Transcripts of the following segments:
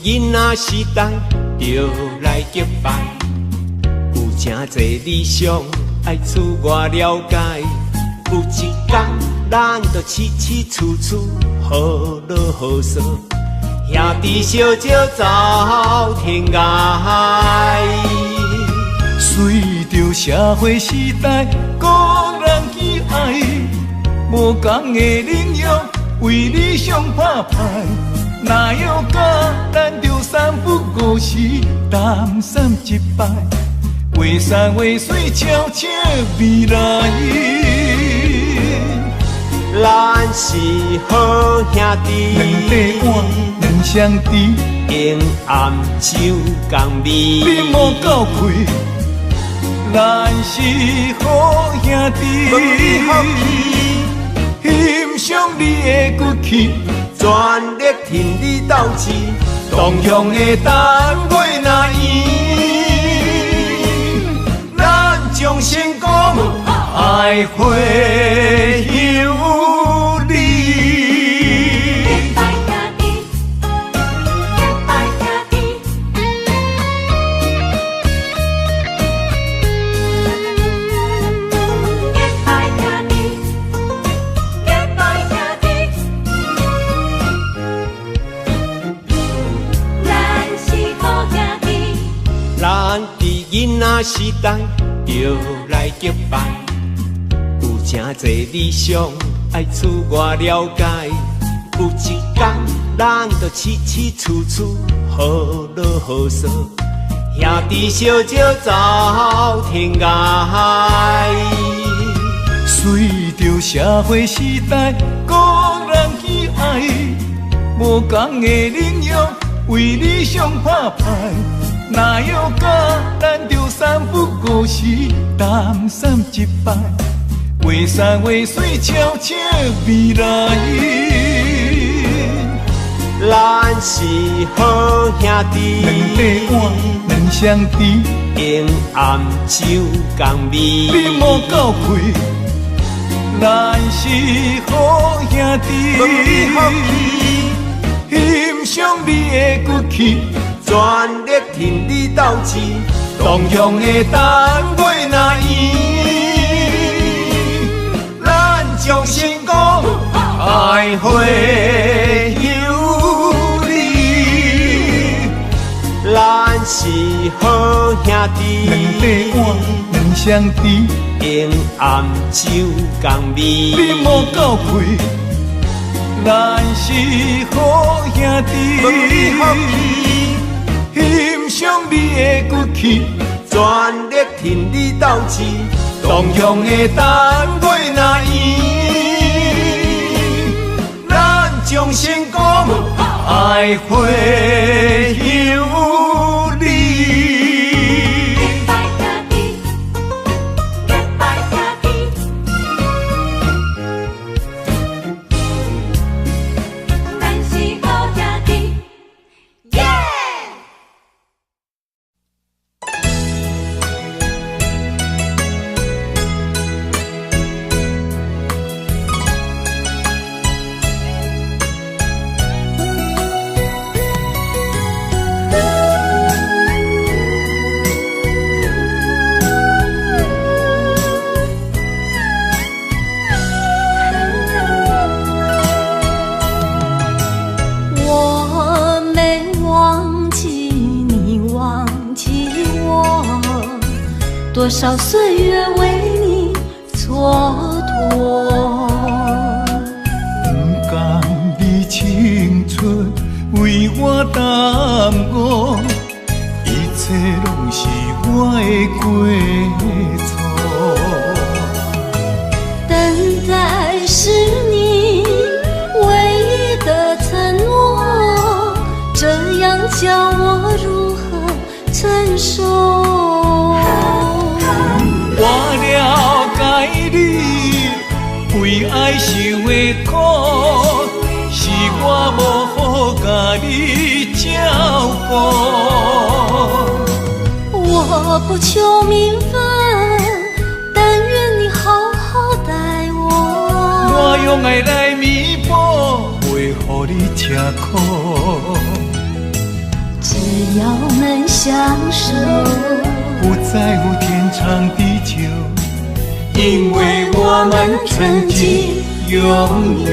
囡仔时代就来结拜，有真侪理想爱自我了解。有一天，咱就起起厝厝好落好说，兄弟相招走天涯。随着社会时代，个人喜爱，无同的领域为理想打拼。哪有假，咱着三不五时，谈三一摆，画山画水，悄悄未来。咱是好兄弟，两块碗，两双筷，永暗酒共味。你莫够开，咱是好兄弟，欣赏你的骨气。全力挺你斗志，同乡的单位若圆，咱将成功爱会有你。囡仔时代就来结拜，有真侪理想爱自我了解。有一天，咱就起起厝厝好落好说，兄弟相招走天涯。随着社会时代，个人喜爱，无同的领域为理想打拼。哪有假，咱着三不五时，谈三一摆，画山画水，悄悄未来。咱是好兄弟，两块碗，两双筷，永暗酒共味。你莫够开，咱是好兄弟，欣赏你的骨气。全力挺你斗志，同乡的单位若圆，咱将成功爱会有你。咱是好兄弟，两块碗，两双筷，永暗酒共味。你莫够开，咱是好兄弟。欣赏你的骨气，全力挺你斗志，同乡的单位若圆，咱将成功爱会有你。多少岁月为你蹉跎，不甘你青春为我耽误，一切拢是我的过错。等待是你唯一的承诺。叫我如何承受？我了解你为爱受的苦，是我无好甲你照顾。我不求名分，但愿你好好待我。我用爱来弥补，袂予你吃苦。只要能相守，不在乎天长地久，因为我们曾经拥有。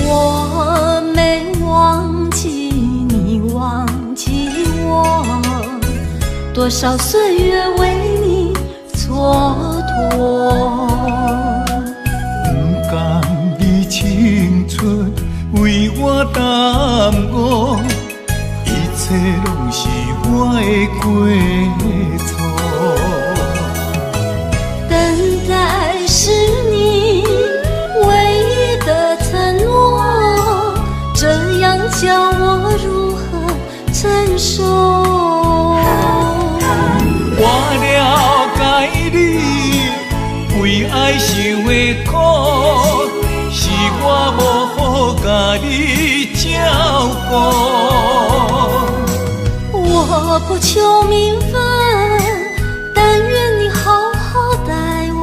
我没忘记你，忘记我，多少岁月为你蹉跎。不甘你青春为我耽误，一切拢是我的过错。等待是你唯一的承诺，这样叫我如何承受？我了解你为爱受的苦，是我无好甲你照顾。我不求名分，但愿你好好待我。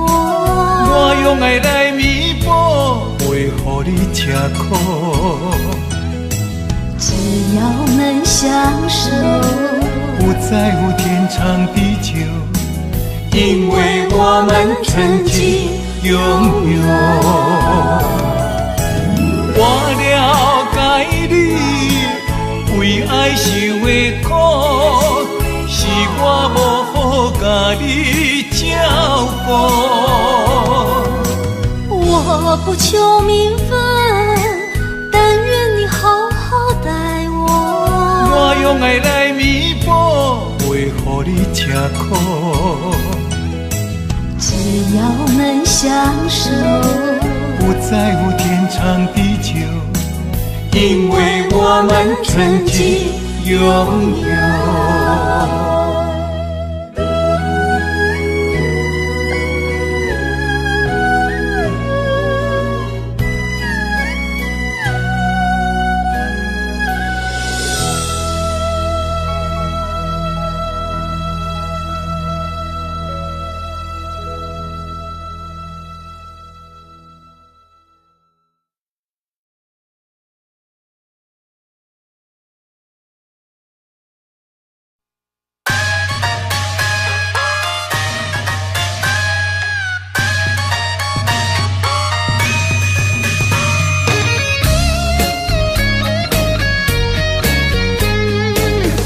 我用爱来弥补，袂予你吃苦。只要能相守，不在乎天长地久，因为我们曾经拥有。我了解你为爱受的苦，是我无好甲你照顾。我不求名分，但愿你好好待我。我用爱来弥补，袂予你吃苦。只要能相守，不在乎天长地久，因为我们曾经拥有。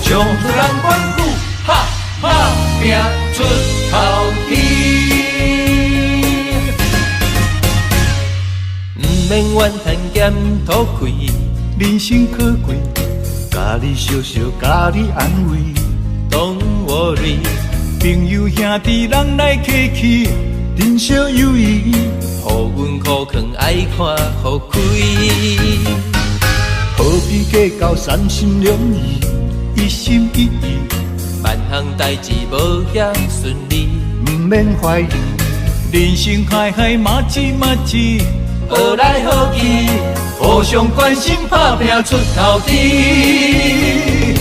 将人管骨，哈哈拼出头天。不免怨叹咸土开，人生可贵，家己笑笑，家己安慰。Don't worry，朋友兄弟人来客去，人生有意义。互阮苦劝爱看互开，何必计较三心两意，一心一意。万项代志无遐顺利，不免怀疑，人生海海马子马子，好来好去，互相关心，打拼出头天。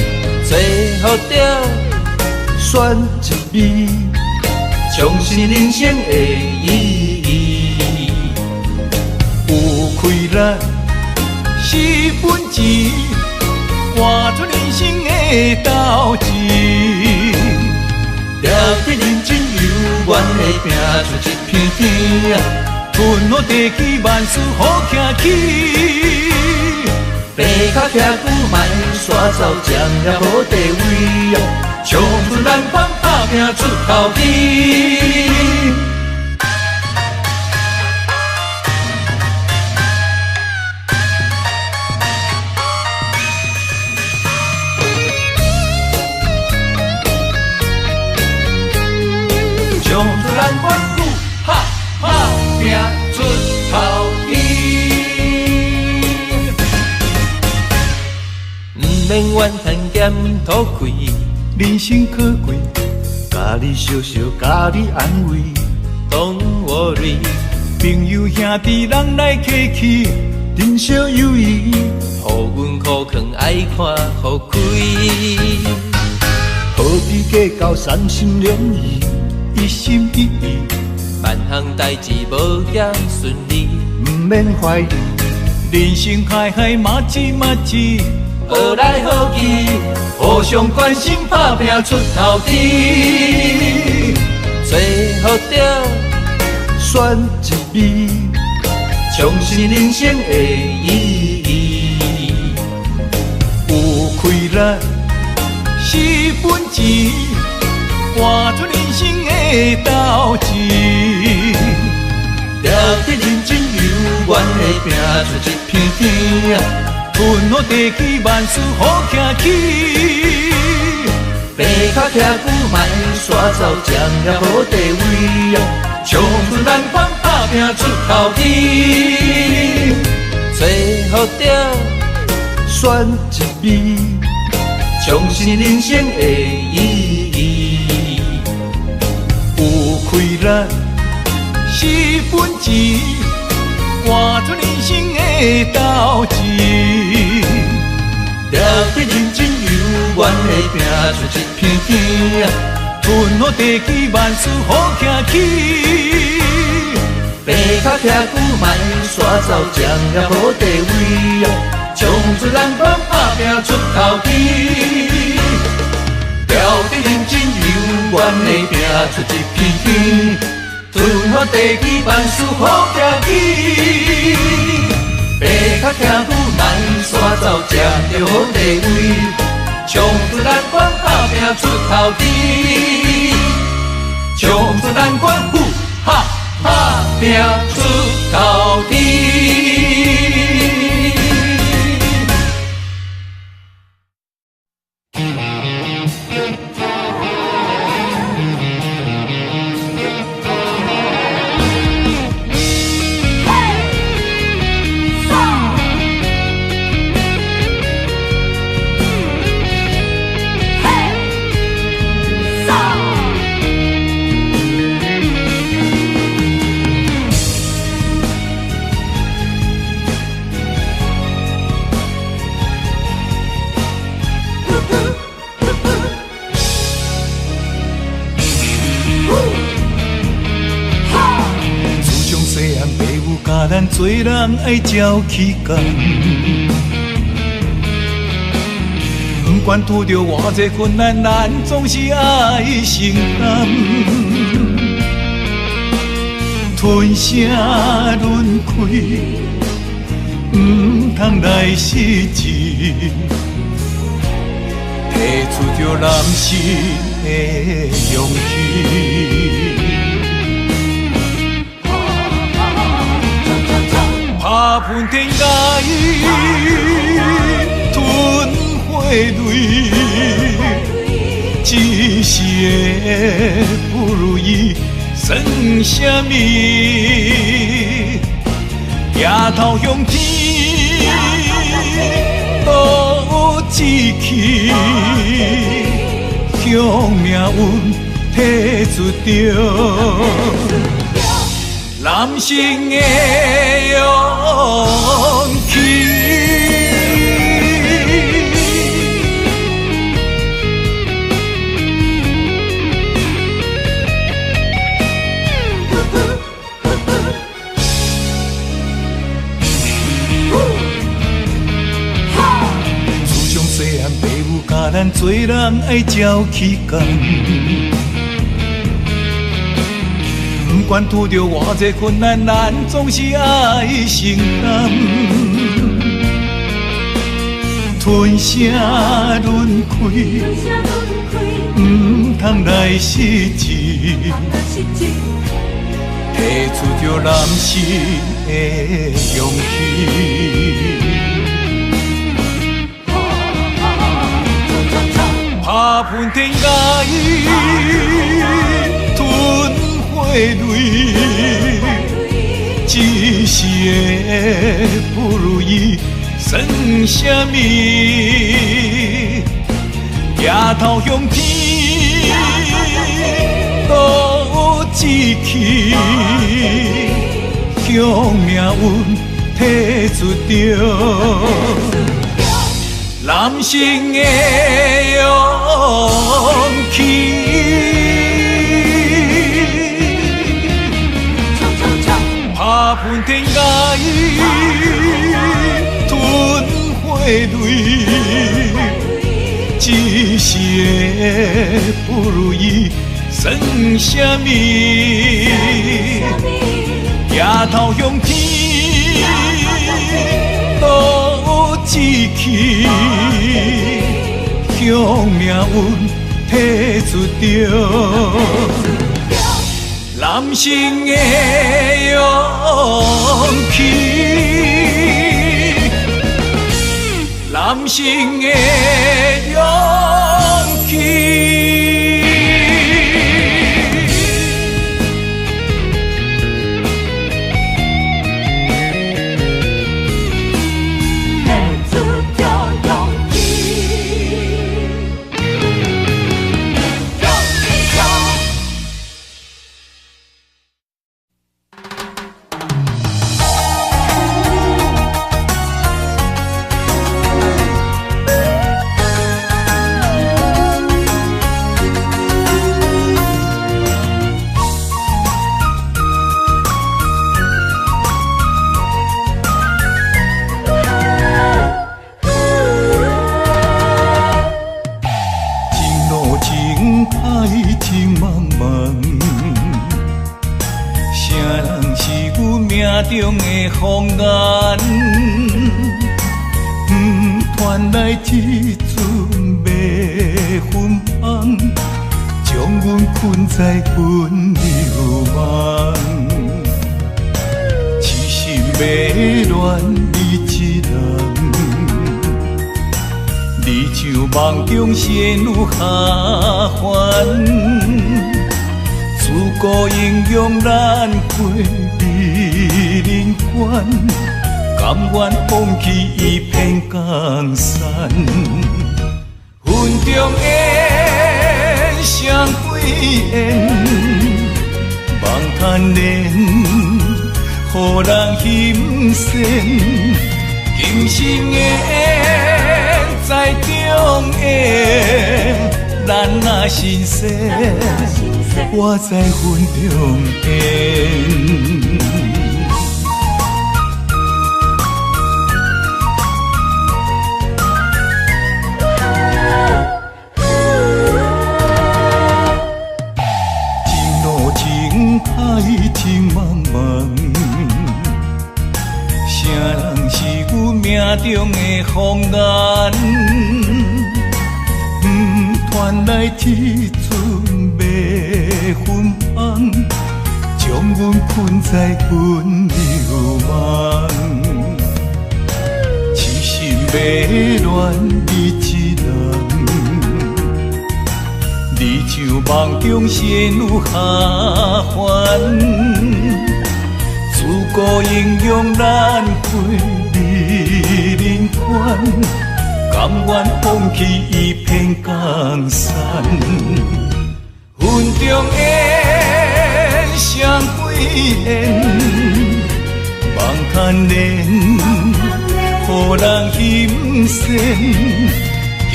最好着选一味，重视人生的意义。有开咱4分钱，换出人生的斗志。了得认真有愿的拼出一片天啊！春好地气，万事好行起。爬脚徛久，莫煞走，占了好地位啊！唱出咱芳，打拼出头天。免怨叹咸土开。人生可贵，家己笑笑，家己安慰。Don't worry，朋友兄弟人来客去，珍惜友谊。互阮苦劝爱看互开。何必计较三心两意，一心一意。万项代志无嫌顺利，毋免怀疑。人生海海马子马子，好来好去，互相关心，打拼出头天。最好着选一味，重新人生的意义。有开咱是本钱，换出人生的斗志。了得认真有缘的拼出一片天啊！春好地起，万事好行起。爬脚徛久卖煞走，将了好地位啊！唱出咱款打拼出头天。最好着选一味，重新人生的意义。有开咱是本钱，换出人生的斗志。了得认真有缘的拼出一片天啊！春好地起，万事好行起。爬脚徛久卖煞走，将了好地位啊！唱出咱款打拼出头天。了得认真有缘的拼出一片天。春好地起，万事好行起。爬脚徛久卖煞走，将着好地位，唱出咱款打拼出头天，唱出咱款哈哈拼出头天。咱做人爱照起工，不管拄着偌济困难，咱总是爱承担。吞声轮开，不通来失志，提出着男性的勇气。打喷天涯，吞火泪，一时的不如意算什么？抬头向天，倒志气，向命运提出着男性的勇气。自从细汉父母教咱做人爱照起工。不管拄着偌济困难，咱总是爱承担。吞声轮开，不通来失志，提出着男性的勇气。打喷天涯，吞火泪，一时的不如意算什么？头向天，倒有志气，向命运提出着男性的勇气。打喷天涯，吞火泪，一时的不如意算什么？抬头向天，倒有志气，向命运提出着男性的勇气，男性的勇气。中的风眼，传来一阵迷魂香，将阮困在魂流梦。痴心迷恋你一人，你像梦中仙女下凡，自古英雄难过。人关，甘愿放弃一片江山。云中烟，双飞燕，望叹莲，予人欣羡。今生的缘，在中缘，咱若心生，我在云中烟。情茫茫，谁人是阮命中的风眼？传来一阵迷魂香，将阮困在魂流梦。痴心迷恋你一人。你像梦中仙女下凡，自古英雄难过离人关，甘愿放弃一片江山。云中烟，双飞燕，望叹莲，予人欣羡。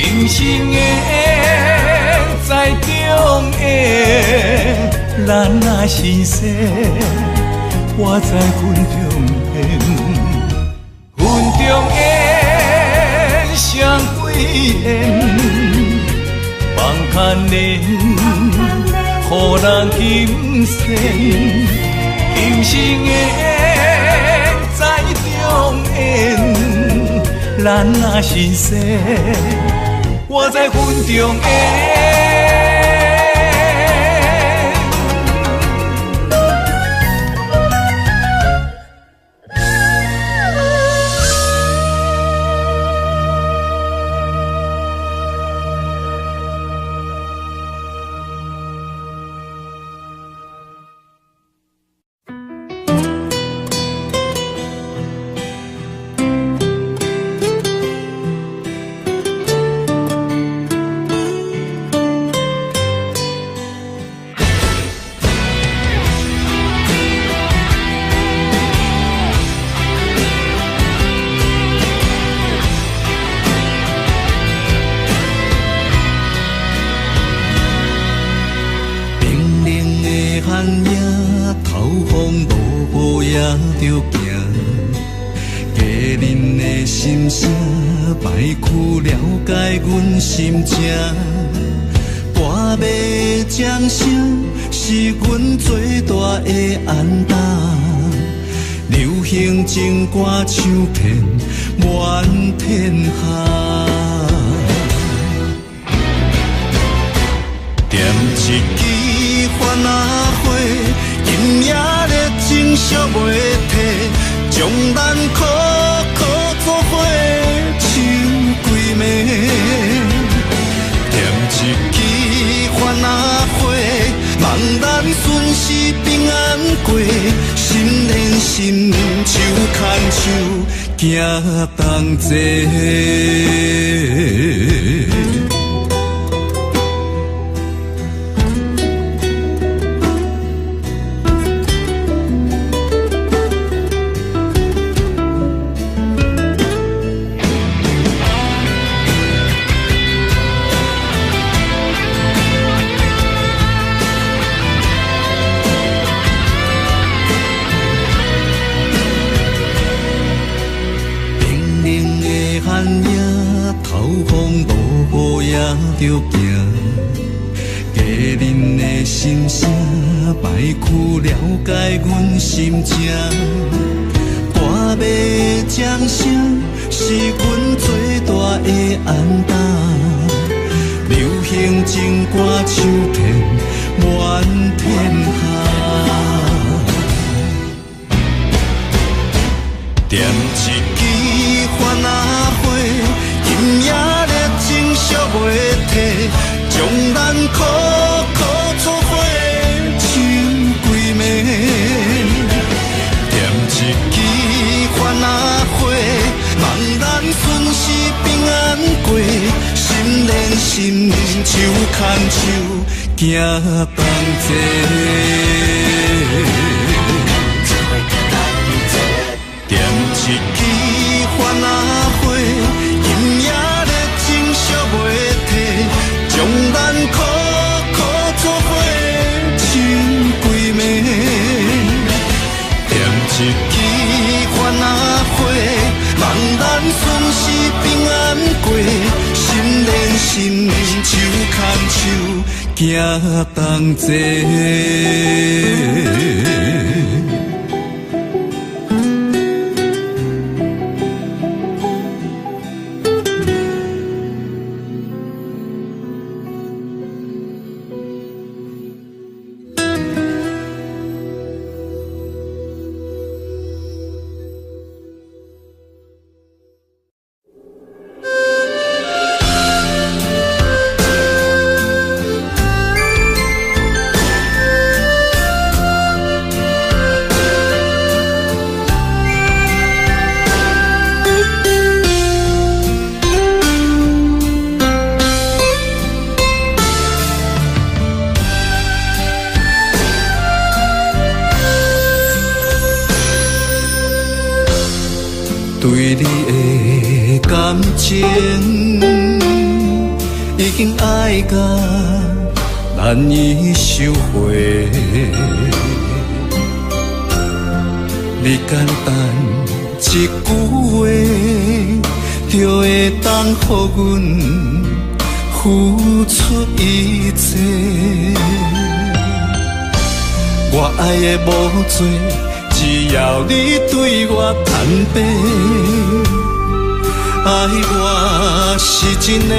今生的缘，在中缘，咱若心生，我在云中缘。云中缘，双飞燕，望叹莲，予人欣羡。今生的缘，在中缘，咱若心生。我在云中缘。歹去了解阮心情。跋尾掌声是阮最大的安踏，流行情歌唱遍满天下。点一支番仔火，今夜热情烧袂退，将咱苦苦作伙唱几暝。点一支番仔火，望咱顺时平安过，心连心，手牵手，行同齐。着行，家人的心声，歹去了解阮心情。跋尾掌声是阮最大的安踏，流行情歌唱遍满天下。点一支番仔火，今夜热情烧袂退，将咱苦苦作伙唱几暝。点一支番仔火，望咱顺时平安过，心连心，手牵手，行同齐。点一支番仔火，今夜热情烧袂退，将咱苦苦作伙唱几暝。点一支番仔火，望咱顺时平安过，心连心，手牵手，行同齐。对你的感情已经爱到难以收回，你简单一句话，就会当予阮付出一切。我爱的无多，只要你对我坦白，爱我是真的。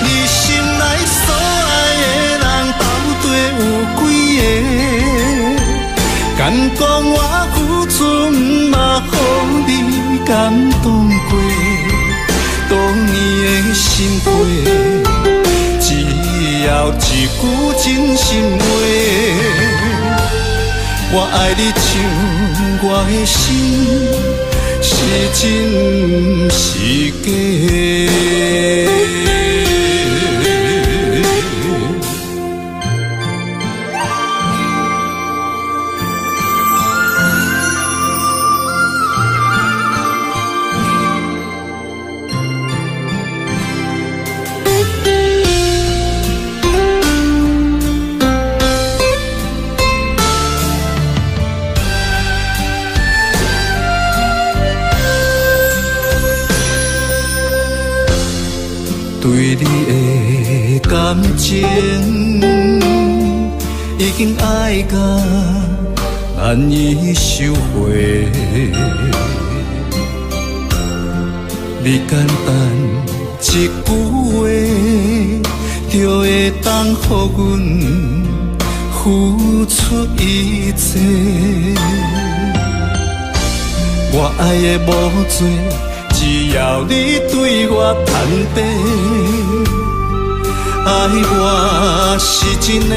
你心内所爱的人到底有几个？敢讲我付出嘛，予你感动过，当年的心灰。只要一句真心话，我爱你像我的心，是真是假？对你的感情已经爱到难以收回，你简单一句话，就会当予阮付出一切。我爱的无多，只要你对我坦白，爱我是真的。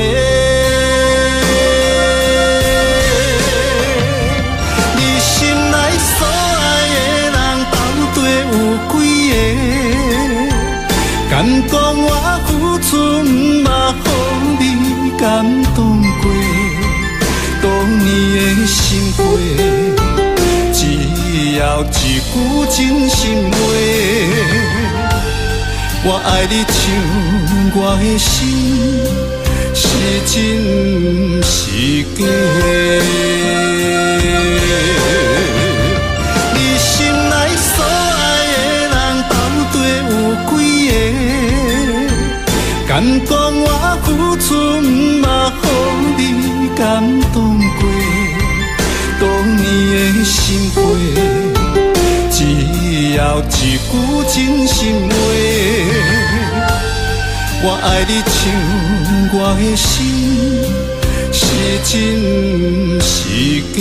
你心内所爱的人到底有几个？敢讲我付出不嘛，予你感动过？多年的心血。只要一句真心话，我爱你像我的心是真是假？你心内所爱的人到底有几个？敢讲我付出不嘛，予你感动过？多年的心血，只要一句真心话，我爱你像我的心是真是假？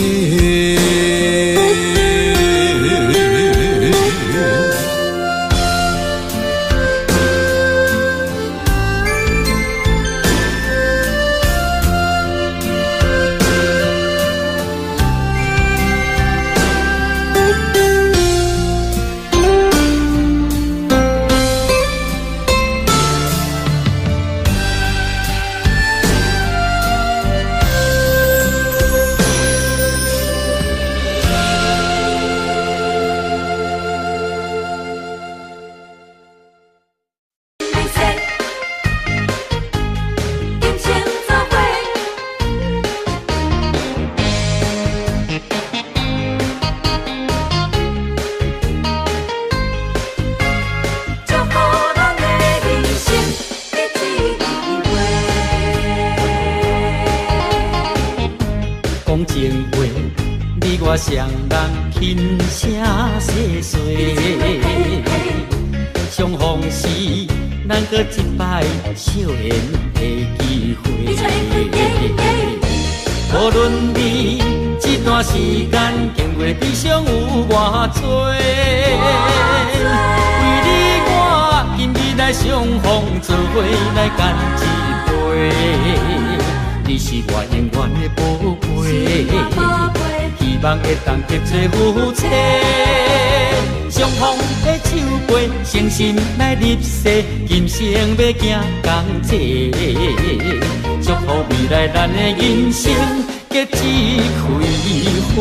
我双人轻声细碎，相逢时咱搁一摆笑颜的机会。无论你这段时间经过悲伤有偌多，为你我今日来相逢，做伙来干一杯。你是我永远的宝贝。希望会当结做夫妻，相逢的手背，诚心来入世，今生要行同齐，祝福未来咱的人生结一开花。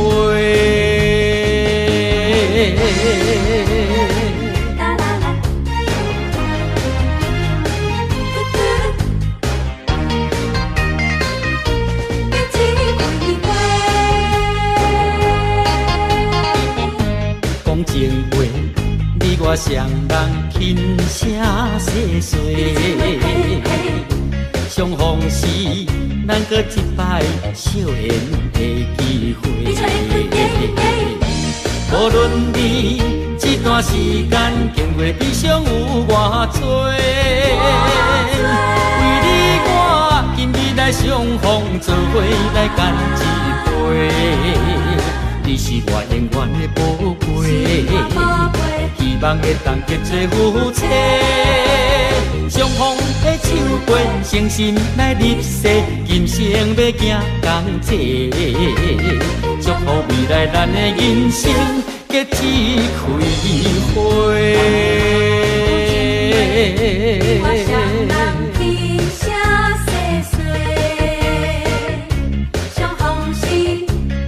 情话，你我双人轻声细碎，相逢时咱搁一摆笑颜的机会。无论你这段时间经过悲伤有偌多，为你我今日来相逢，做伙来干一杯。你是我永远的宝贝，希望会当结做夫妻，相逢的手背，诚心来入世，今生要行同齐，祝福未来咱的人生结一开花。我双人轻声细碎，相逢时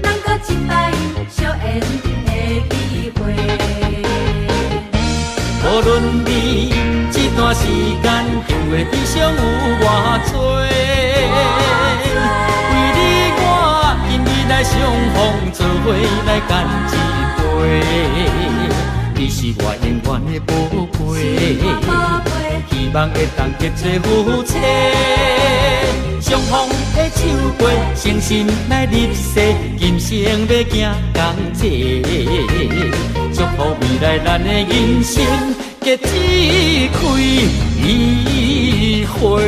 咱搁一摆笑颜的机会。无论你这段时间经过悲伤有偌多，为你我今日来相逢，做伙来干一杯。你是我永远的宝贝，希望会当结做夫妻。相逢的手背，诚心来入世，今生要行同齐。祝福未来咱的人生结一开一花。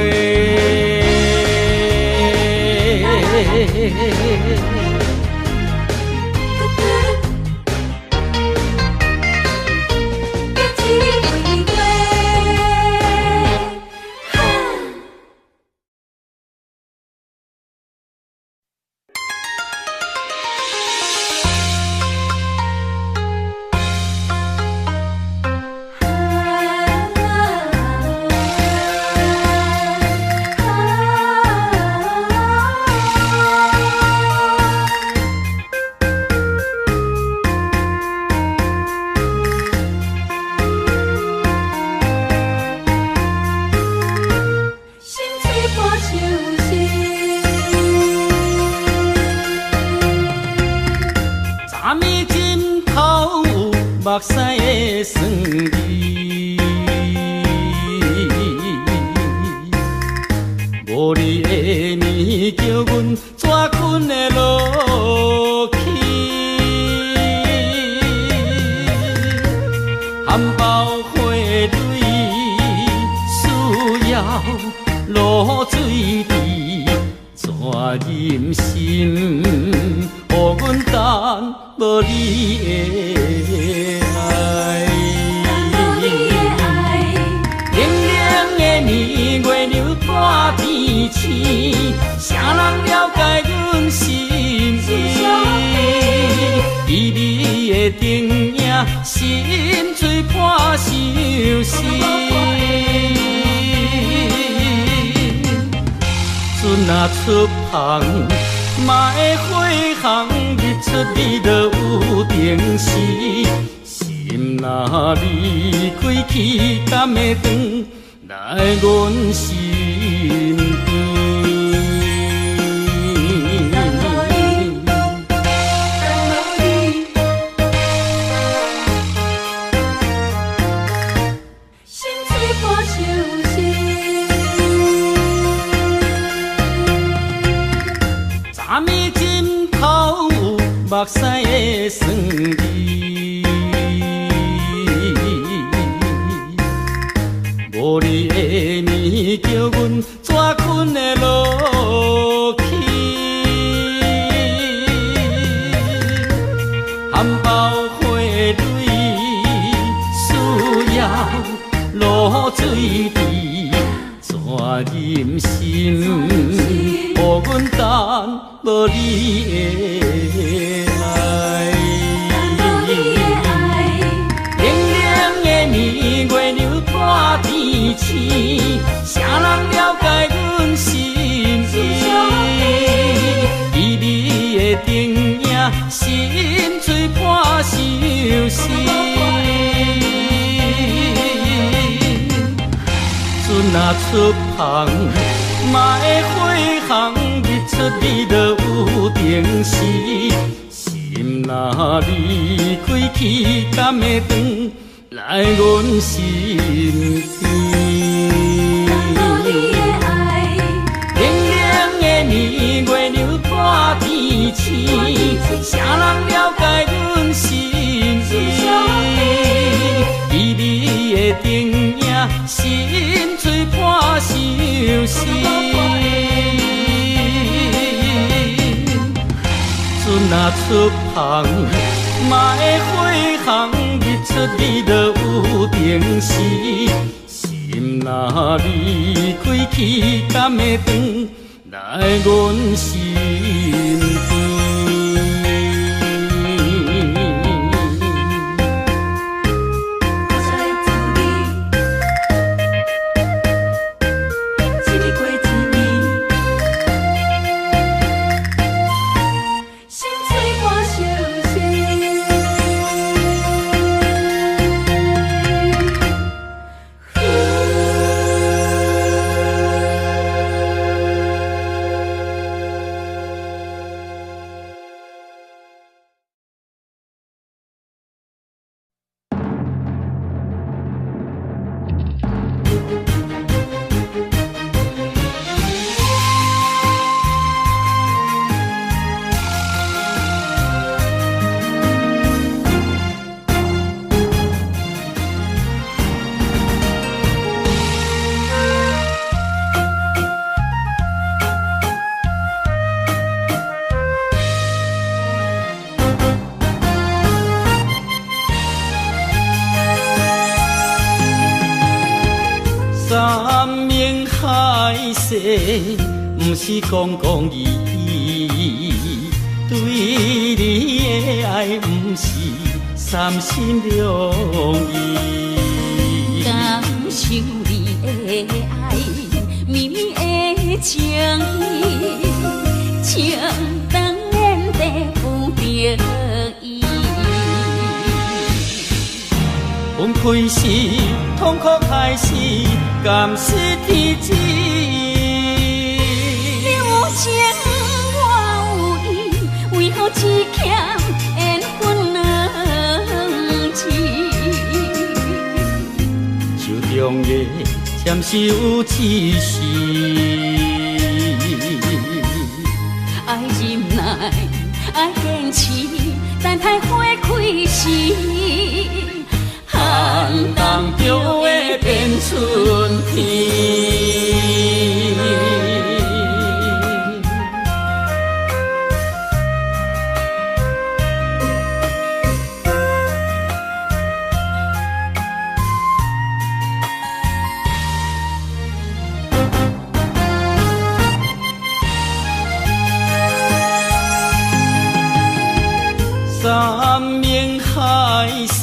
目屎的酸味，无你的面叫阮怎困会落去？含苞花蕊需要露水滴，怎忍心？予阮等无你的爱，冷冷的年月流大天星，啥人了解阮心意？美丽的灯影，心碎破相思。船若出航，嘛会火航，日出日落有定时。心若离开去，敢会转来阮身边？目屎的酸味，无你的面叫阮怎困会落去？含苞花蕊需要露水滴，怎忍心？予阮等无你的爱，冷冷的年月流大天星，啥人了解阮心意？美丽的灯影，心碎破相思。船若出航，嘛会火航，日出日落有定时。心若离开去，敢会转来阮身边？冷冷的年月流大天星，啥人了解阮心意？美丽的灯影，心碎破相思。船若出航，嘛会火航，日出日落有定时。心若离开去，敢会转来阮身边？歹势，不是讲讲义，对你的爱不是三心两意。感受你的爱，绵绵的情意，情当然得不得已。分开时，痛苦开始，甘是天知。你有情我有意，为何只欠缘分两字？手中的签收只是爱忍耐，爱坚持，等待花开时。寒冬就会变春天。山盟海誓，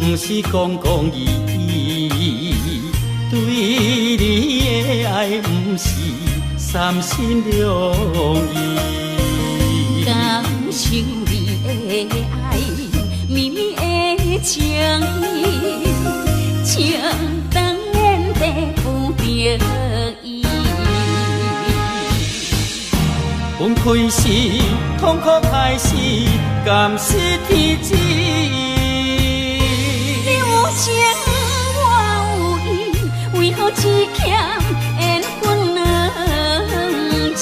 不是讲讲义，对你的爱不是三心两意。感受你的爱，绵绵的情意，情当然得不得已。分开时，痛苦开始，甘是天知。你有情我有意，为何只欠缘分两字？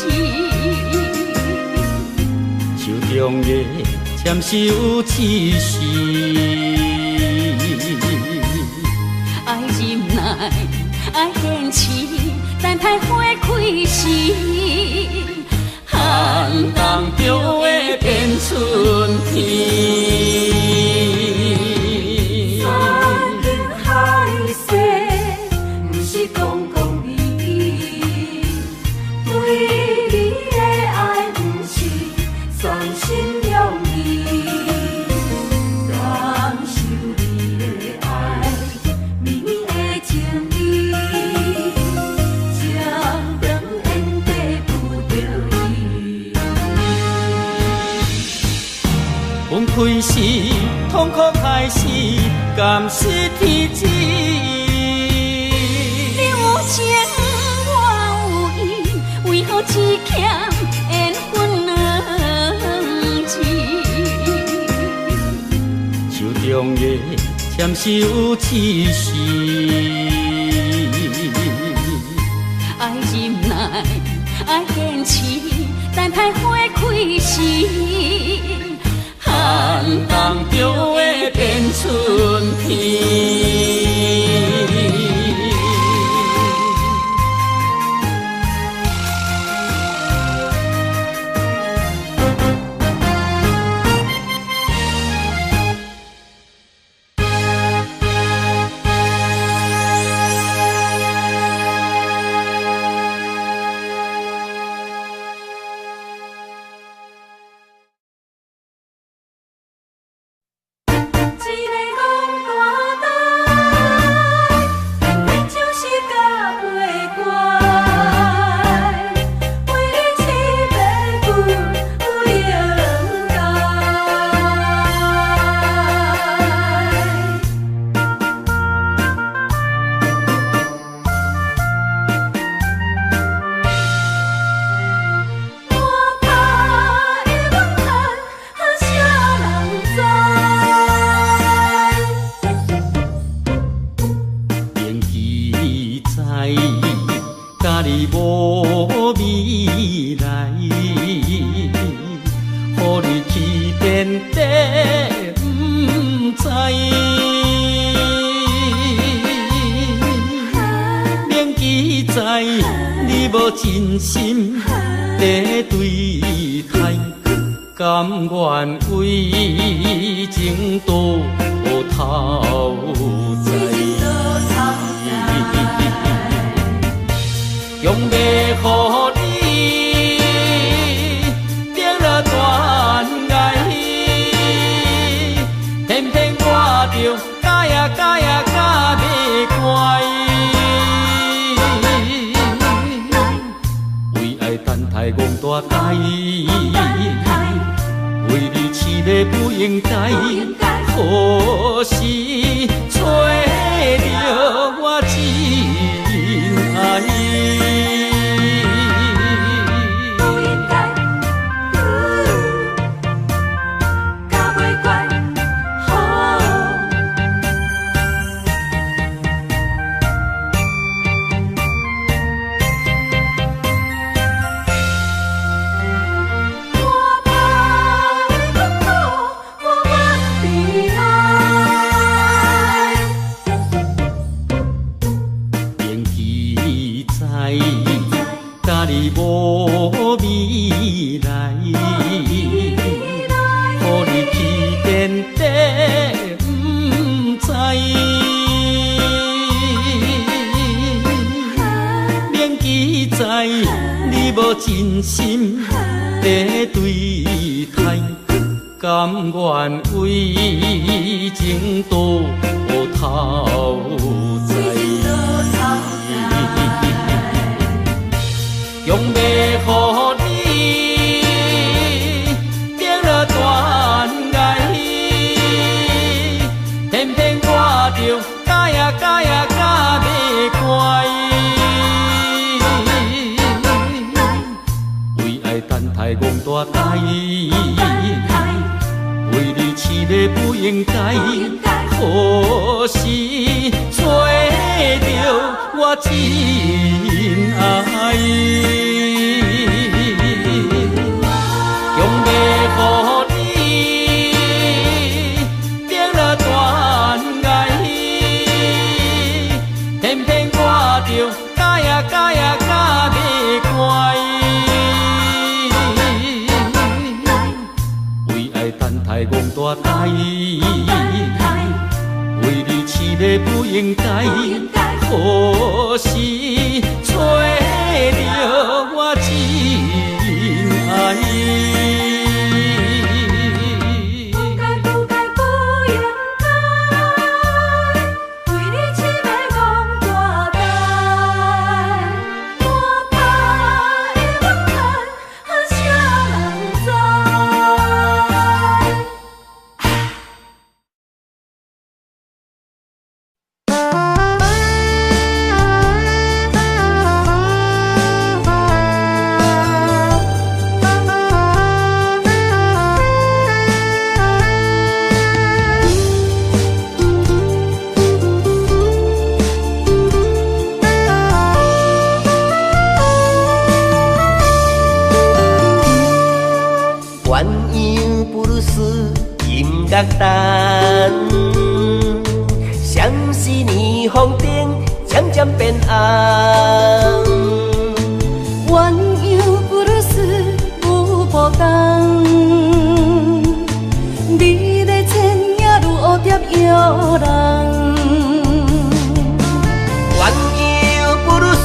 手中的签收只是爱忍耐，爱坚持，等待花开时。寒冬就会变春天。山盟海誓，不是讲讲义，对你的爱不是三心两意。感受你的爱，绵绵的情意，情当然得不得已。分开时，痛苦开始，甘是天知。你有情我有意，为何只欠缘分两字？手中的签收只是爱忍耐，爱坚持，等待花开时。寒冬就会变春天。真心在对待，甘愿为情多透在。着假呀假呀假袂乖，为爱等待戆大台，为你痴迷不应该，可是找着我真爱。甲你无未来，予你去遍地不知，免记载你无真心在对待，甘愿为情多头栽。用袂予你变了断爱，偏偏我着假呀假呀假袂乖，为爱等待戆大台，为你痴迷不应该，可是找着我真爱。用袂予你变了断爱，偏偏我着假呀假呀假袂乖，为爱等待戆大台，为你痴迷不应该，可是找着我真爱。单，像是霓虹灯渐渐变暗。鸳鸯布鲁斯有波动，美丽千影如蝴蝶摇人。鸳鸯布鲁斯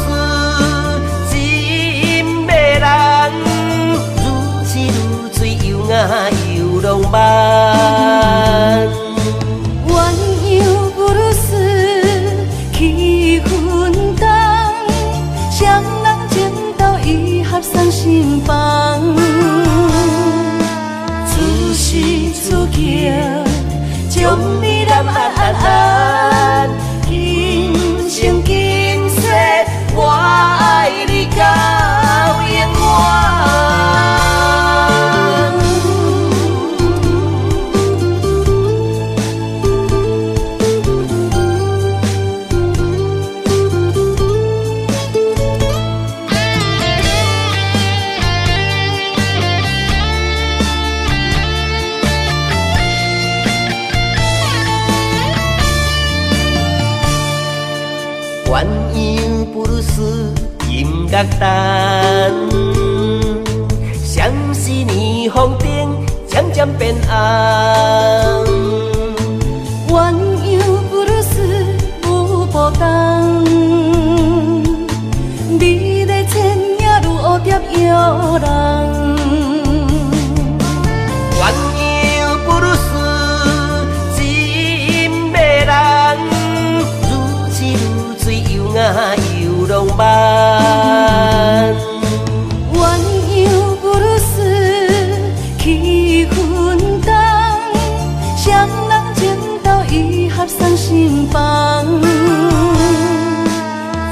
真迷人，如痴如醉又雅又浪漫。送心房，此时此刻，将你揽安，今生今世，我爱你到永远。鸳鸯布鲁斯音乐单，像是霓虹灯渐渐变暗。鸳鸯布鲁斯有波动，美丽千影如蝴蝶摇人。鸳鸯布鲁斯真游浪漫。鸳鸯布鲁斯气氛重，双人情投意合送心房。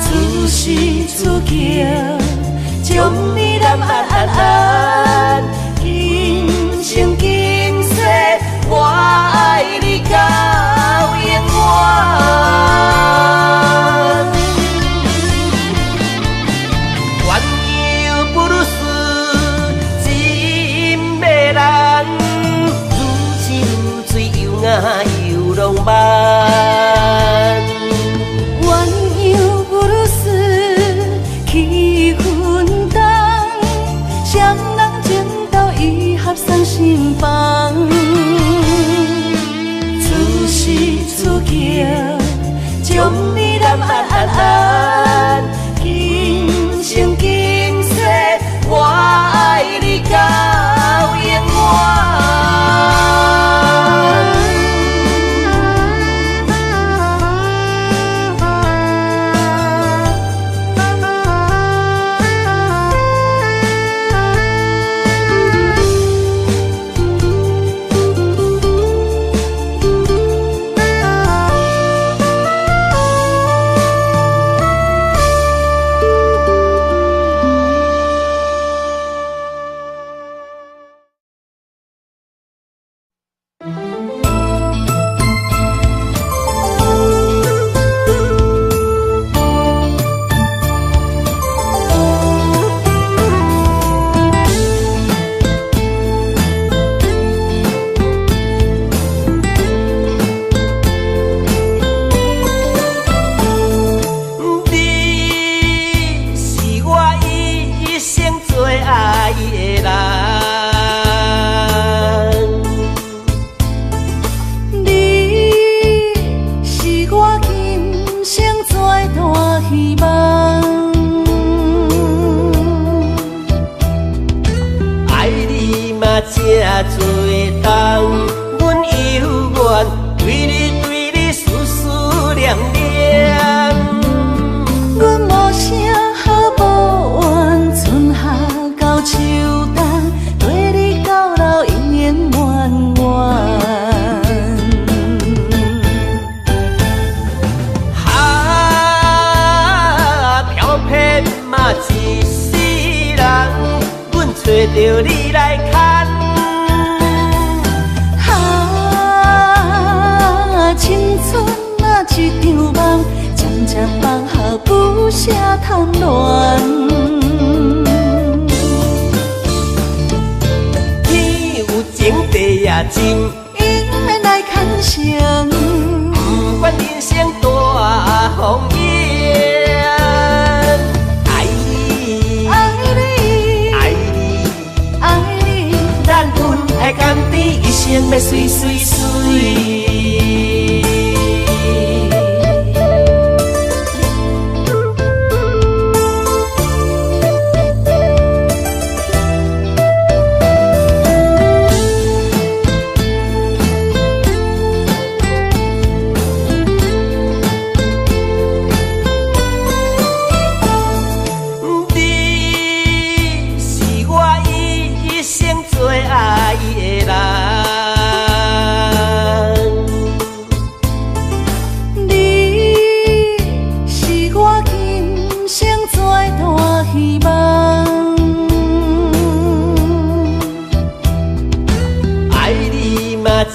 出世出桥，将你南安安安，今生今世，我爱你到永远。鸳鸯布鲁斯真迷人，如痴如醉又爱又浪漫。鸳鸯布鲁斯气氛重，双人情投意合送心房。出世出桥，将你南安安安，今生今世，我爱你到永远。找着你来牵，青春啊一场梦，渐渐放下不舍贪恋。天有情地也真，应免来牵绳，不管人生大风雨。爱甘甜，一生要水水水。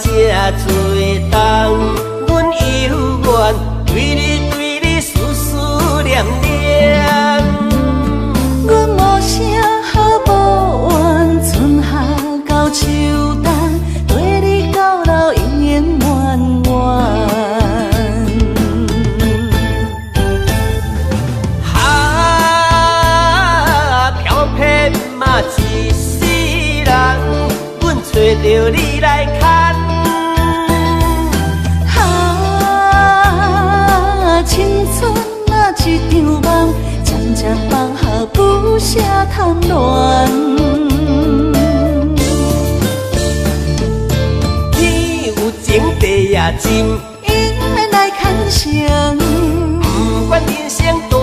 这多重，阮犹原对你思思念念。阮无啥好无怨，春夏到秋冬，对你到老永远远远。哈，飘撇嘛一世人，阮找着你来牵。青春啊一场梦，渐渐放下不舍贪恋。天有情地也真，应免来牵绳，不管人生大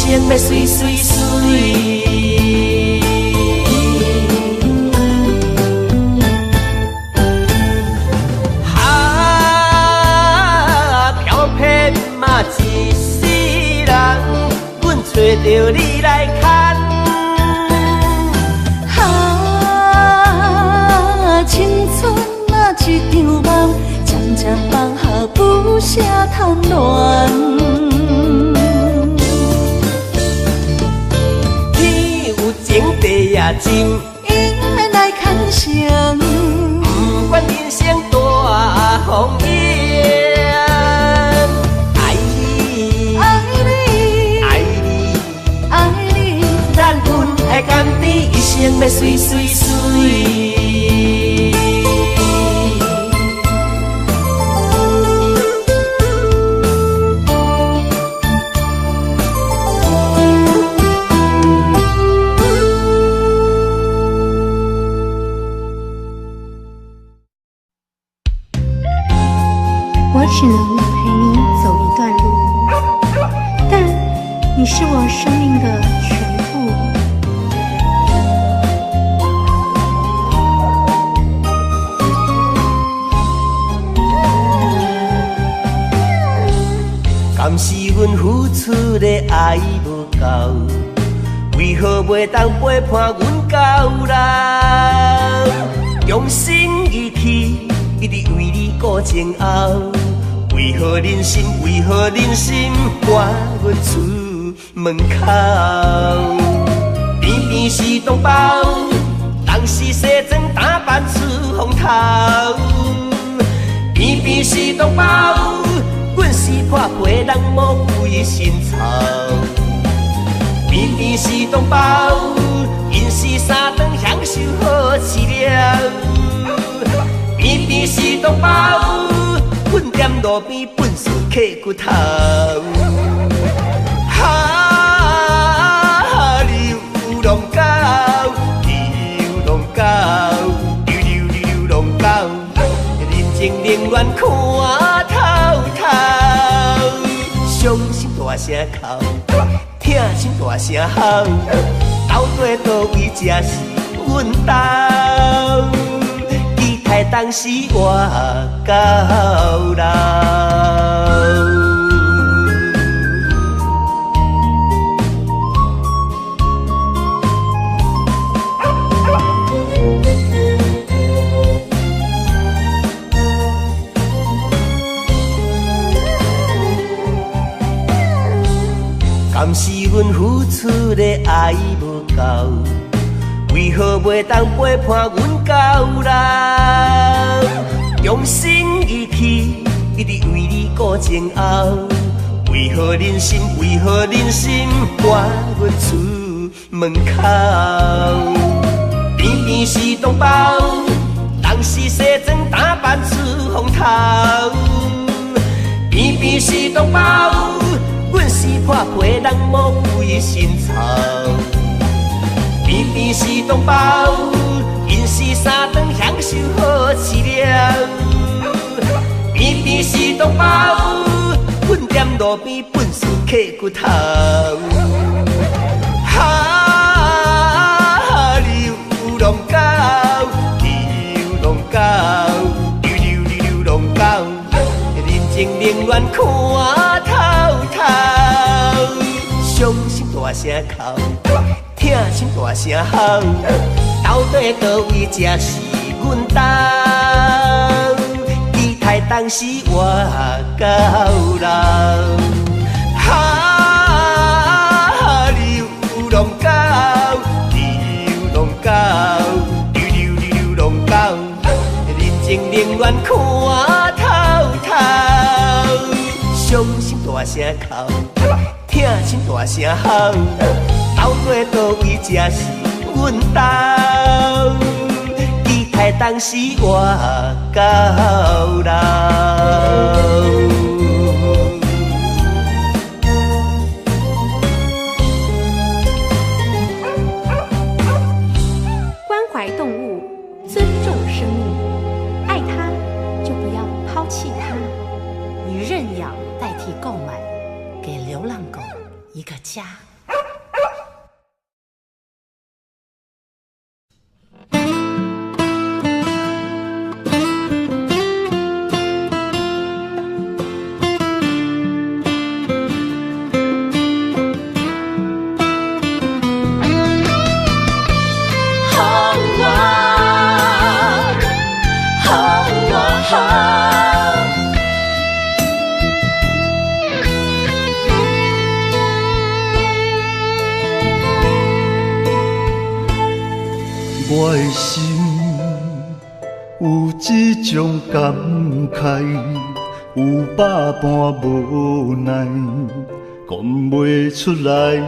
生要水水水。一世人，阮找着你来牵。青春啊一场梦，渐渐放下不舍贪恋。天有情，地也真，应免来牵绳。不管人生大风雨。甘甜一生要水水水。我只能陪你走一段路，但你是我生命的全部。敢是阮付出的爱无够，为何袂当陪伴阮到老？用心一起，一直为你顾前后。为何忍心？为何忍心赶阮出门口？偏偏是同胞，当时西装打扮出风头。偏偏是同胞。阮是破皮人魔鬼心操，偏偏是同胞，因是三顿享受好饲料，偏偏是同胞，阮踮路边本事刻骨头。流浪狗，流浪狗，流浪狗，人情冷暖看透透。伤心大声哭，痛心大声吼，到底倒位才是阮家？期待当时活到老。敢是阮付出的爱无够，为何袂当陪伴阮到老？用心一起，一直为你顾前后。为何忍心？为何忍心赶阮出门口？偏偏是同胞，当时西装打扮出风头。偏偏是同胞。阮是破皮人魔鬼心操，偏偏是同胞，因是三顿享受好饲料，偏偏是同胞，阮踮路边本事刻骨头。流浪狗，流浪狗，流浪狗，人情冷暖看透透。伤心大声哭，痛心大声吼，到底倒位才是阮家？期待当时活到老。流浪狗，流浪狗，流浪狗，人情冷暖看透透。伤心大声哭，痛心大声吼，到底倒位才是阮家？期待当时活到老。关怀动物，尊重生命，爱它就不要抛弃它。以认养代替购买，给流浪狗一个家。我的心有一种感慨，有百般无奈，讲袂出来。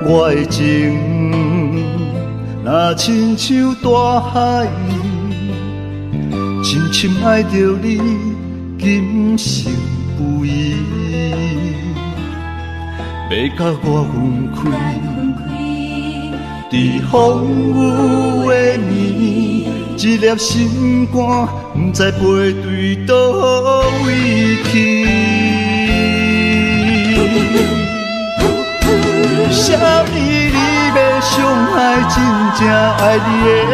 我的情若亲像大海，深深爱着你，今生不移。要甲我分开，伫风雨的暝，一粒心肝，不知飞对倒位去。啥物你要伤害真正爱你的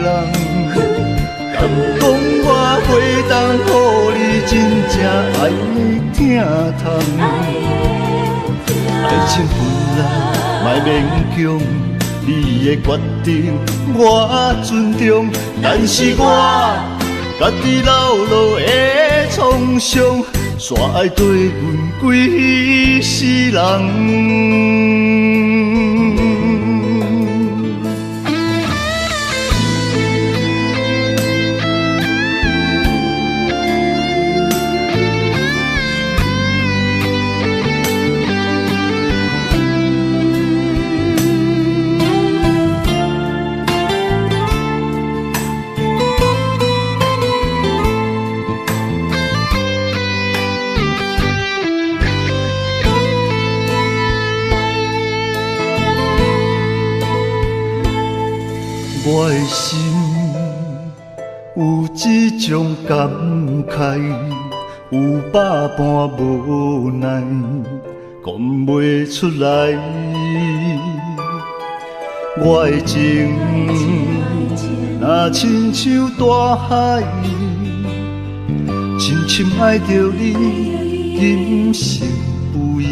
人？敢讲我会当予你真正爱你疼痛？爱情本来莫勉强，你的决定我尊重，但是我家己老路的创伤，煞爱对阮几世人。我的心有一种感慨，有百般无奈，讲袂出来。我的情若亲像大海，深深爱着你，今生不移。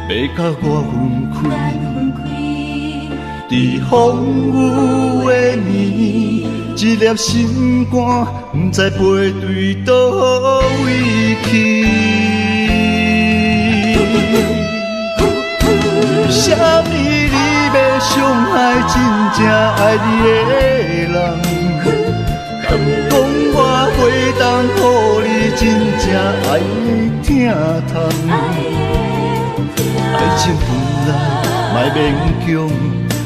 要甲我分开，伫风雨的暝，一粒心肝，不知飞对倒位去。啥物你要伤害真正爱你的人？敢讲我会当予你真正爱你疼痛？爱情本来莫勉强，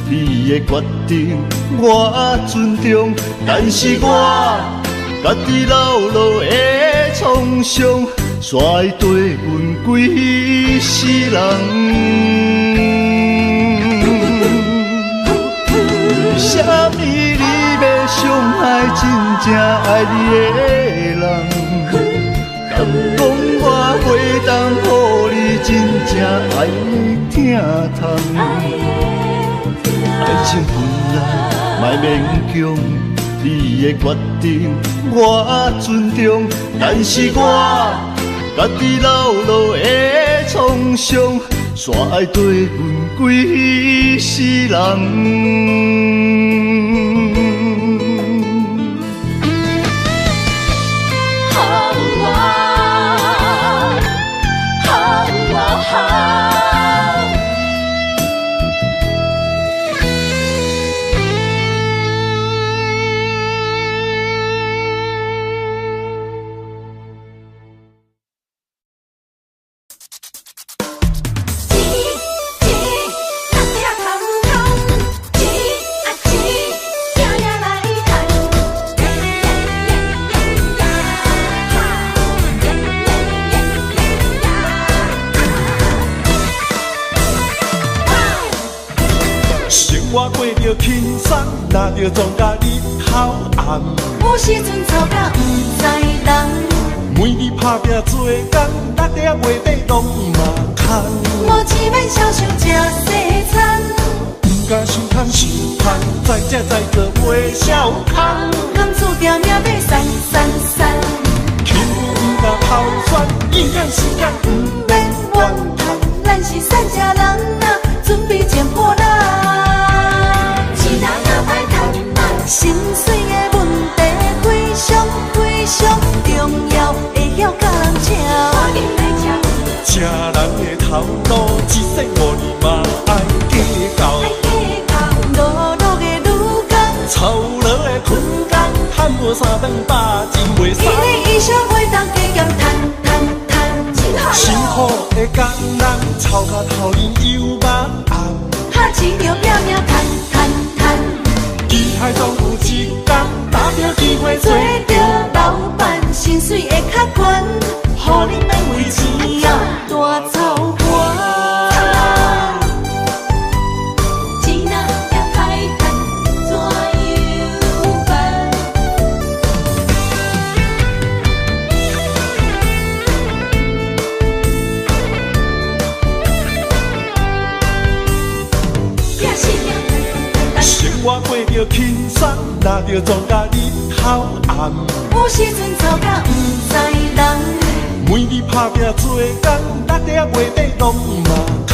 你的决定我尊重，但是我家己老路的创伤，煞会对阮几世人。啥物你要伤害真正爱你的人？敢讲我会当予你真正爱你疼痛？爱情本来莫勉强，你的决定我尊重，但是我家己老路的创伤，煞爱对阮几世人。我过着轻松，拿着庄稼日头红。有时阵吵甲不知人，每日打拼做工，6点月底拢嘛空。无钱免少想吃西餐，不敢想通想通，再吃再做袂少空。男子定命要散散散，轻浮不敢抛酸，应该时间不免怨叹。咱是善家人啊，准备捡破烂。心碎的问题非常非常重要，会晓甲人请。吃人的头路，一世无你嘛爱。到，路路的女工，操劳的困工，赚无3顿饱，真袂伊使。的衣裳袂当加减赚，辛苦的工人，操到头晕又目红，哈钱着拼命赚。机海总有一天，打着机会做着老板，薪水会较悬，予你免为钱啊大操盘。钱若也歹赚，怎样办？拼死命生活过着轻松，拿着庄稼日头暗。有时阵吵甲不知人，每日打拼做工，6点月底拢嘛空。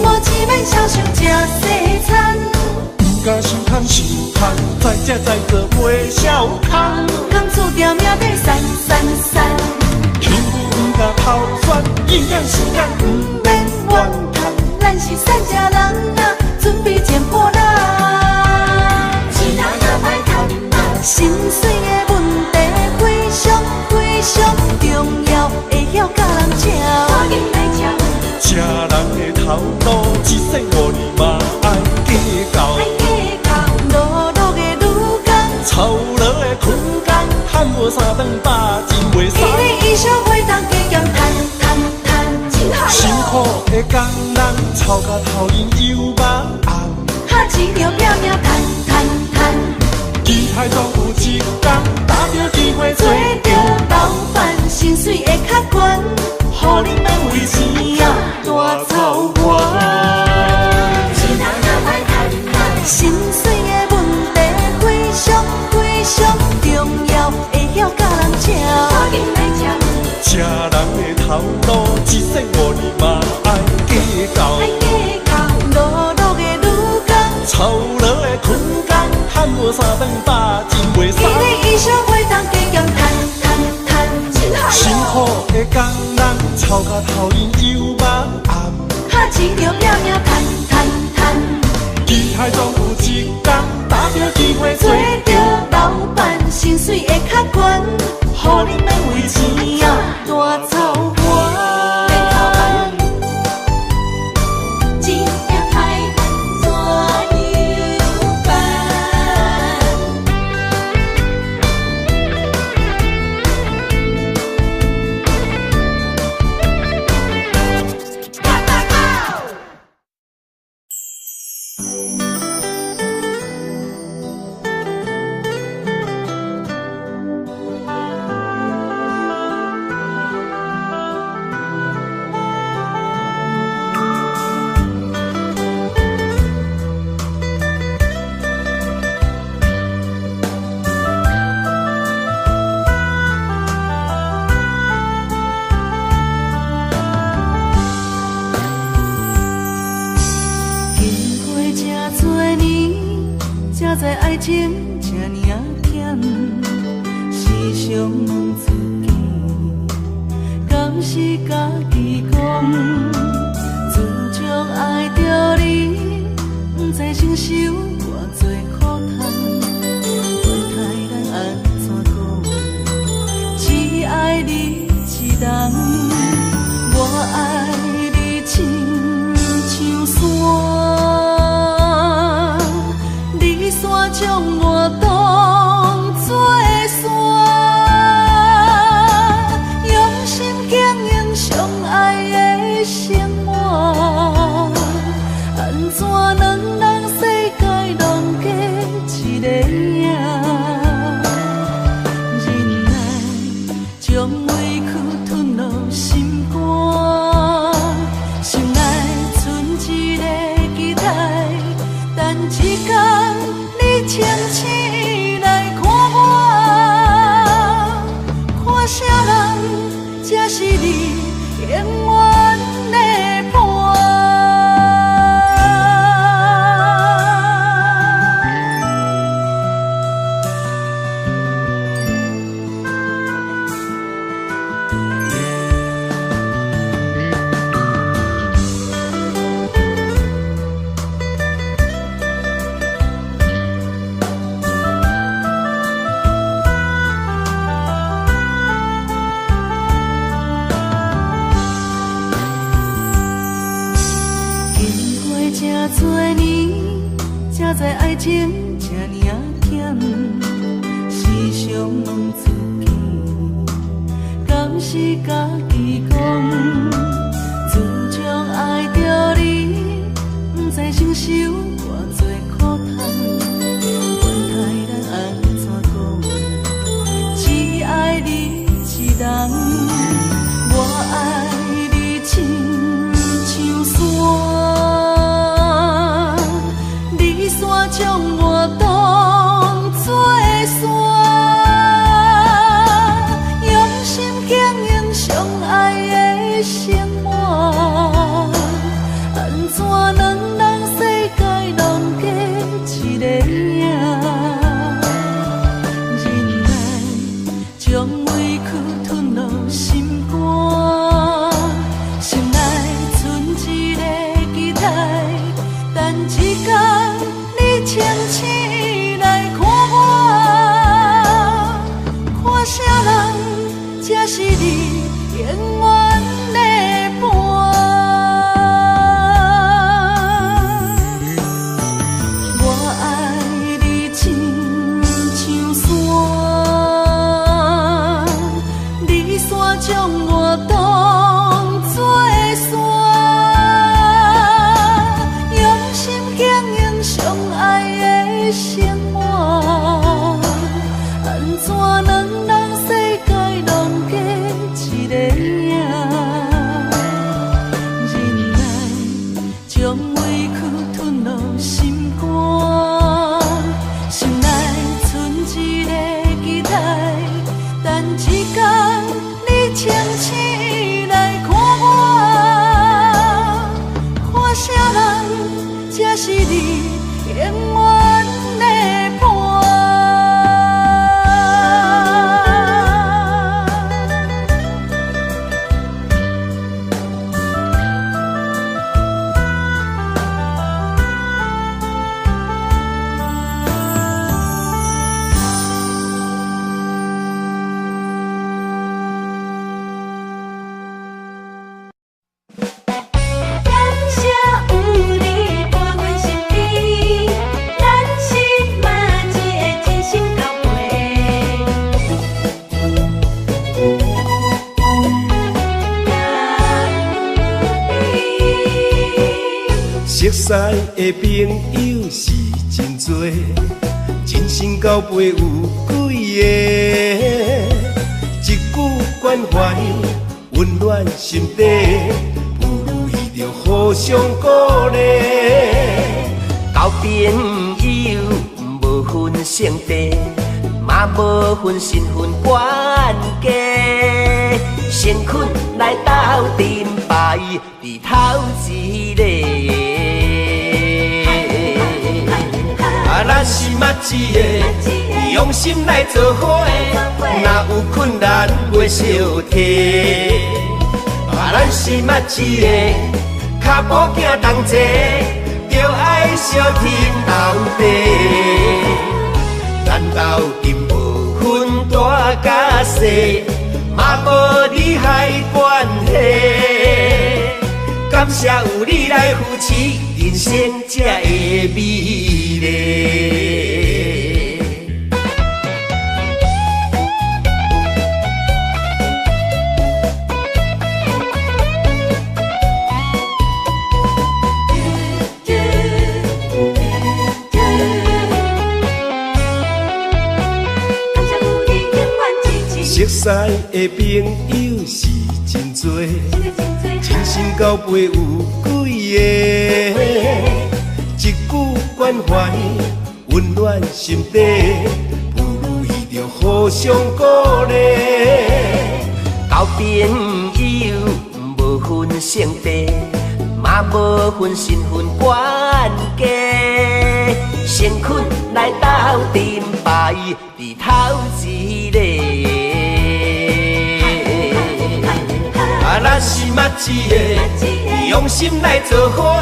无钱免常想食西餐，不敢想贪想贪，再食再做袂少空。工厝条命底散，幸福不敢偷选，应验时间不免怨叹。咱是善食人啊，准备捡破烂。钱若也歹赚啊，薪水的问题非常重要，会晓甲人食。食人的头路，一生5年嘛爱计较。路路的女工，操劳的困工，赚无3顿饱，真袂使。伊的衣裳袂当加减赚，辛苦的工人，操到头晕又目红，哈钱着拼命赚。机海总有一天，打着机会做着老板，薪水会较悬，予你免为钱啊大操盘。薪水的问题非常重要，会晓甲人食。食人的头路，一生5年嘛爱计较。路路的女工，操劳的困工，赚无3顿饱，真袂使。伊的衣裳袂当加减赚。辛苦的工人，操到头晕又目红，哈钱着拼命赚。机海总有一天，打着机会做着老板，薪水会较悬，予你免为钱啊大操盘。钱也歹赚，怎样办？才知爱情这呢甜，时常问自己，敢是家己讲？自从爱着你，不知承受偌多苦痛，袂知咱安怎讲？只爱你一人，我爱你亲像山。山将我当作山，用心经营相爱的这多年才知爱情这尔险，时常问自己，敢是家己讲？自从爱着你，不知承受偌多苦痛，问题咱安怎讲？只爱你一人，我爱你亲像山，你山将我当作山，用心经营相爱的生活，安怎能让世界拢过一个影？忍耐将委屈吞落心肝，心内存一个期待，等一天你清醒来看我，看啥人才是你永远的伴。我爱你亲像山，你山将我当作山，用心经营相爱的生活，安怎能让世界拢过一个影？忍耐将委屈吞落心肝，心内存一个期待，等一天你清醒来看我，看啥人才是你永远的伴。感谢有你伴阮身边，咱心嘛只会真心交陪。熟悉的朋友是真多，真心交陪有几个，一句关怀温暖心底，不如意着互相鼓励。交朋友无分性地，嘛无分身份关系，先困来斗阵牌，伫头一个。咱是嘛一个，用心来做伙，若有困难袂小提。咱是嘛一个，脚步行同齐，着爱相挺斗地。咱斗阵无分大甲细，嘛无利害关系。感谢有你来扶持，人生才会美丽。熟悉的朋友是真多，真心交陪有几个，一句关怀温暖心底，不如意着互相鼓励。交朋友无分性地，嘛无分身份关系，先困来斗阵牌，伫头一个。咱是嘛一个，用心来做伙，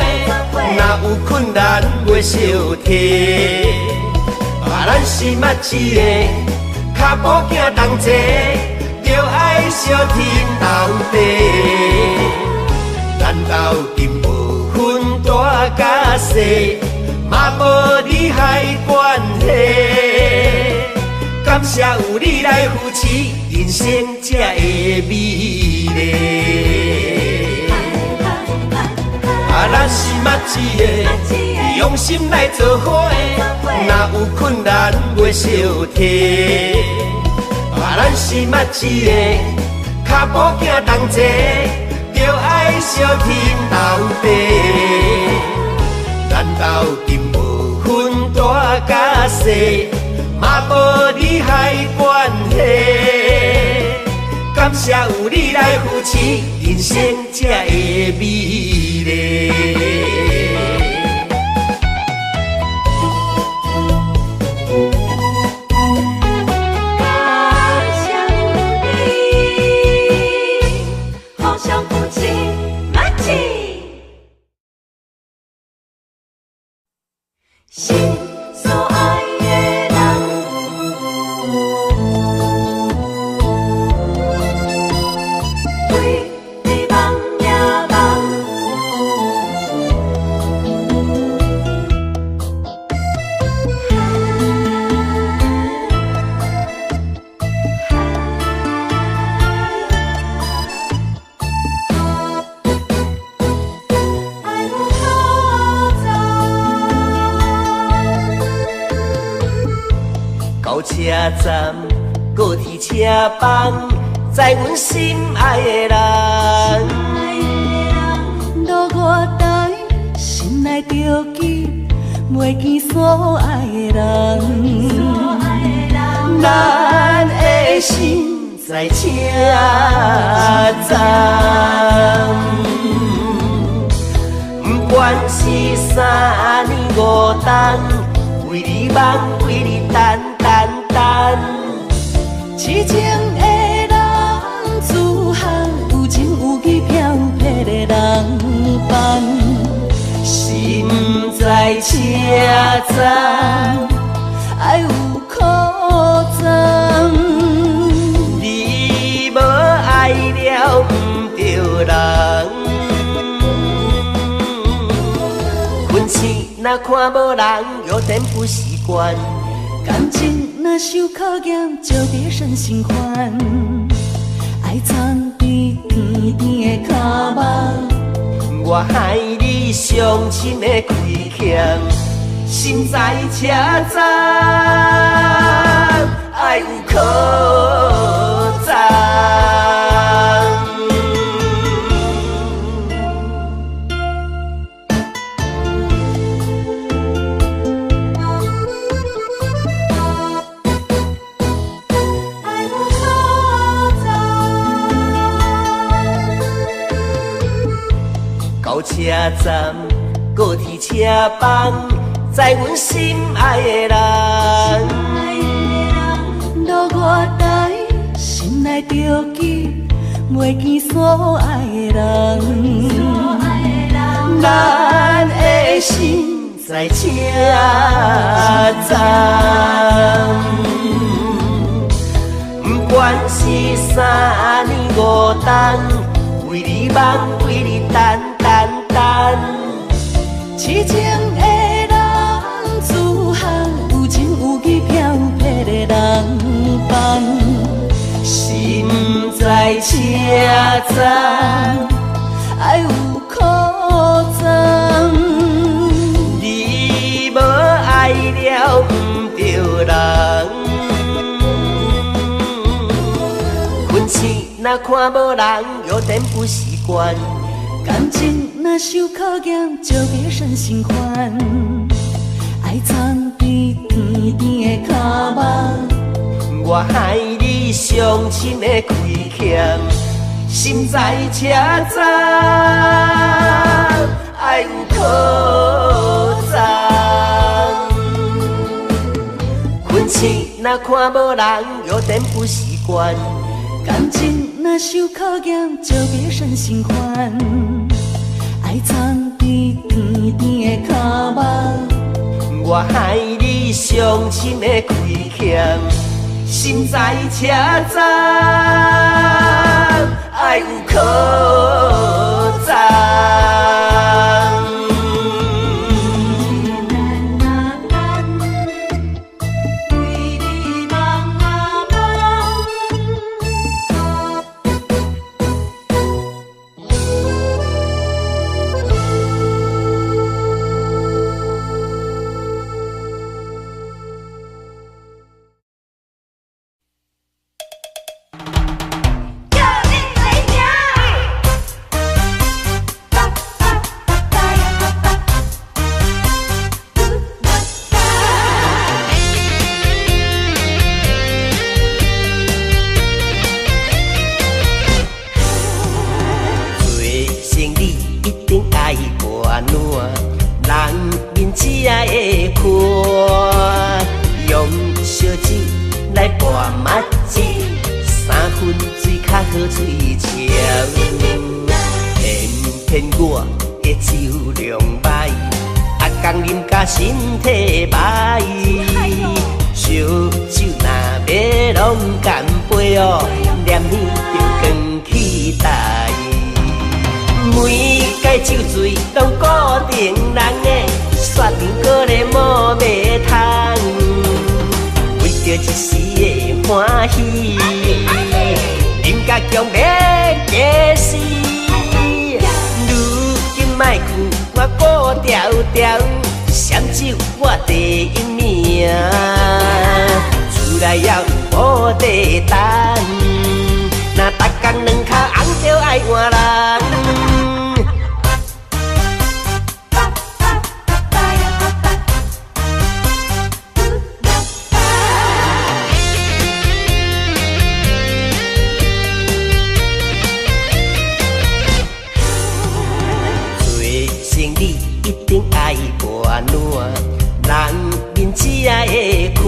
若有困难袂小提。咱是嘛一个，脚步行同齐，着爱相挺斗地。咱斗阵无分大甲细，嘛无你害关系。感谢有你来扶持，人生才会美丽。咱是默契的，用心来做伙的，若有困难袂小提。咱是默契的，脚步行同齐，着爱相挺同齐。咱斗阵无分大甲细，嘛无利害关系。感谢有你来扶持，人生才会美丽。心所爱的人，为你梦也梦。到车站，高铁车房，载阮心爱的人。路外台，心内着记，袂记所爱的人。咱的心在车站，不管是三年五冬，为你梦，为你等。痴情的人，自行有情有义飘撇的人伴，心在车站，爱有苦惨。你无爱了不着人，运气若看无人，有点不习惯。感情若受考验，就别生心烦。爱藏在甜甜的脚目，我害你伤心的亏欠，心在车站，爱有苦惨。到车站，高铁车房，载阮心爱的人。路外台，心内着记，袂记所爱的人。咱的心在车站，不管是三年五冬，为你梦，为你等。痴情的人，自行有情有义飘撇的人伴，心在车站，爱有苦惨。你无爱了不着人，运气若看无人，有点不习惯。感情若受考验，就别生心烦。爱藏在甜甜的脚目，我害你伤心的亏欠，心在车站，爱有苦惨。运气若看无人，有点不习惯。感情若受考验，就别生心烦。爱藏在甜甜的脚目，我害你伤心的亏欠，心在车站，爱有苦惨。一定爱博暖，人面只会看，用烧酒来博麻糬，三分水较好嘴笑。偏我的酒量歹，阿公啉甲身体歹。烧酒若要拢干杯哦，念念着光起台。每届酒醉拢固定人的，雪场搁咧摸马桶，为着一时的欢喜，啉甲强要假死。莫去我顾条条，闪酒我第一名，厝内也有无地等，若逐工两脚红就爱换人。一定爱博暖，人面只会看，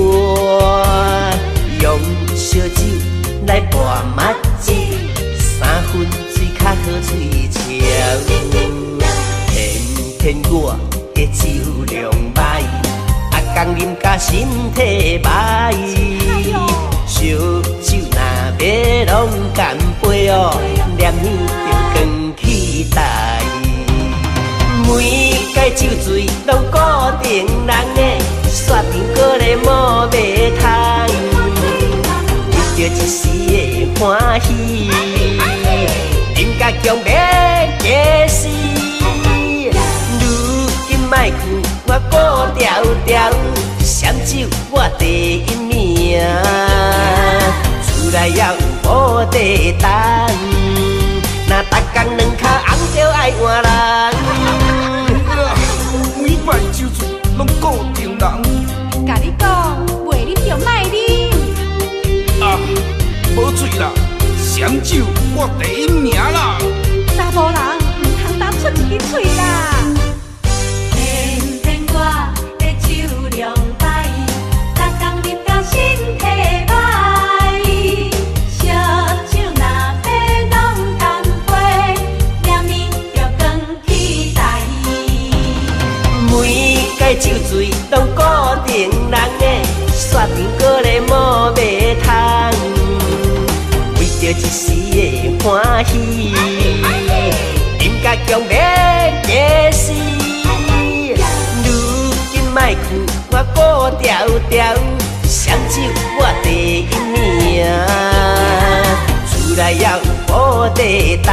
用烧酒来博麻糬，三分水较好嘴笑。偏我的酒量歹，阿公啉甲身体歹，烧酒若要拢干杯哦，念念着光起台。每届酒醉拢固定人的，雪场搁咧摸马桶，为着一时的欢喜，啉甲强要假死。如今莫去我顾条条，闪酒我第一名，厝内也有无地等，若逐工两脚红就爱换人。每摆酒醉拢固定人。甲你讲，袂啉就莫啉。啊，无醉啦，闪酒我第一名啦。查甫人唔通答出一支嘴啦。偏我的酒量歹，逐工啉甲身体歹，烧酒若要拢干杯，念念着光起台。每届酒醉拢固定人的，雪场搁咧摸马桶，为着一时的欢喜，啉甲强要假死。如今莫去我顾条条，闪酒我第一名，厝内也有无地等。